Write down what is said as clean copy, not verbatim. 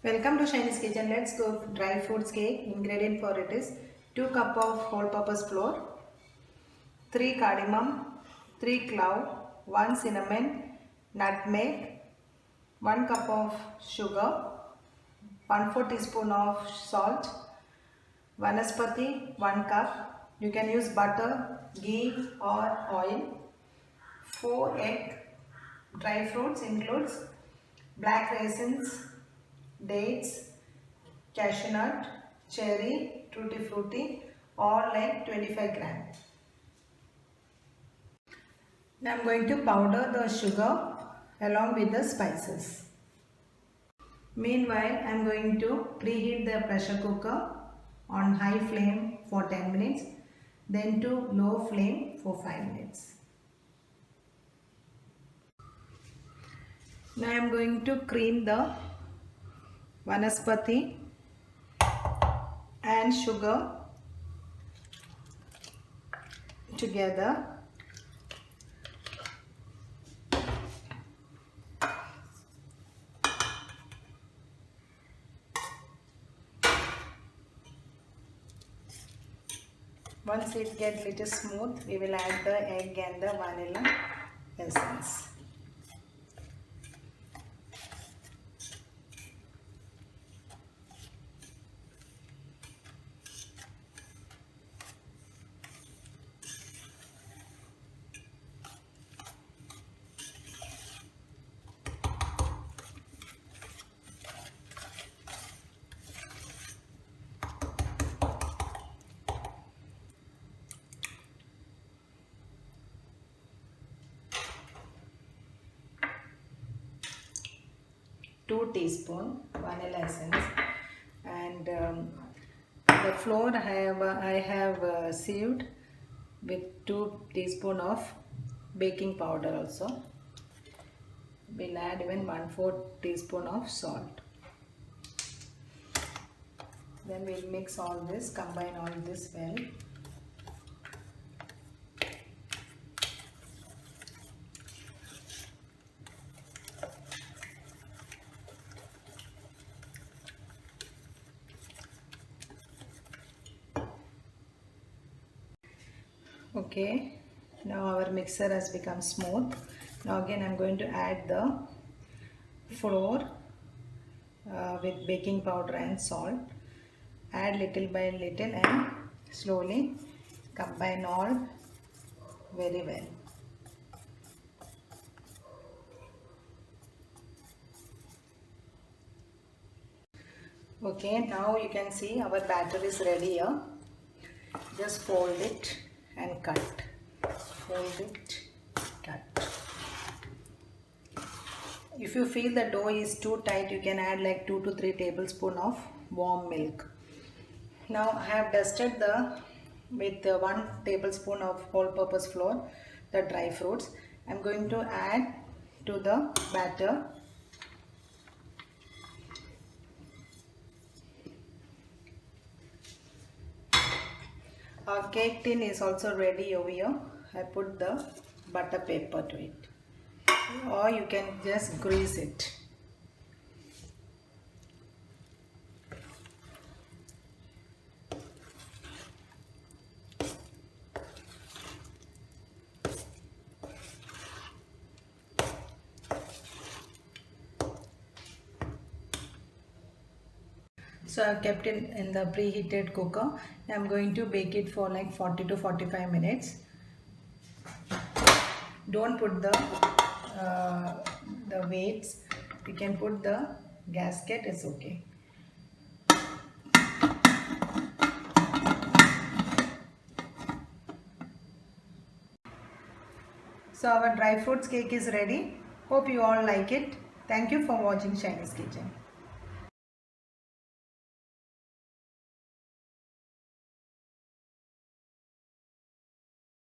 Welcome to Shiny's Kitchen. Let's go dry fruits cake. Ingredient for it is 2 cup of whole purpose flour, 3 cardamom, 3 clove, 1 cinnamon, nutmeg, 1 cup of sugar, 1/4 teaspoon of salt, vanaspati 1 cup. You can use butter, ghee or oil. 4 egg. Dry fruits includes black raisins, dates, cashew nut, cherry, tutti frutti, all like 25 gram. Now I am going to powder the sugar along with the spices. Meanwhile, I am going to preheat the pressure cooker on high flame for 10 minutes, then to low flame for 5 minutes. Now I am going to cream the vanaspati and sugar together. Once it gets little smooth, we will add the egg and the vanilla essence. Two teaspoon vanilla essence, and the flour I have sieved with 2 teaspoon of baking powder also. We'll add even 1/4 teaspoon of salt. Then we'll mix all this, combine all this well. Okay, now our mixer has become smooth. Now again I am going to add the flour with baking powder and salt. Add little by little and slowly combine all very well. Okay, now you can see our batter is ready here. Just fold it and cut. Fold it, cut. If you feel the dough is too tight, you can add like 2 to 3 tablespoons of warm milk. Now I have dusted with 1 tablespoon of all-purpose flour the dry fruits. I am going to add to the batter. Our cake tin is also ready over here. I put the butter paper to it, or you can just grease it. So I've kept it in the preheated cooker. I'm going to bake it for like 40 to 45 minutes. Don't put the weights. You can put the gasket, it's okay. So our dry fruits cake is ready. Hope you all like it. Thank you for watching Shiny's Kitchen.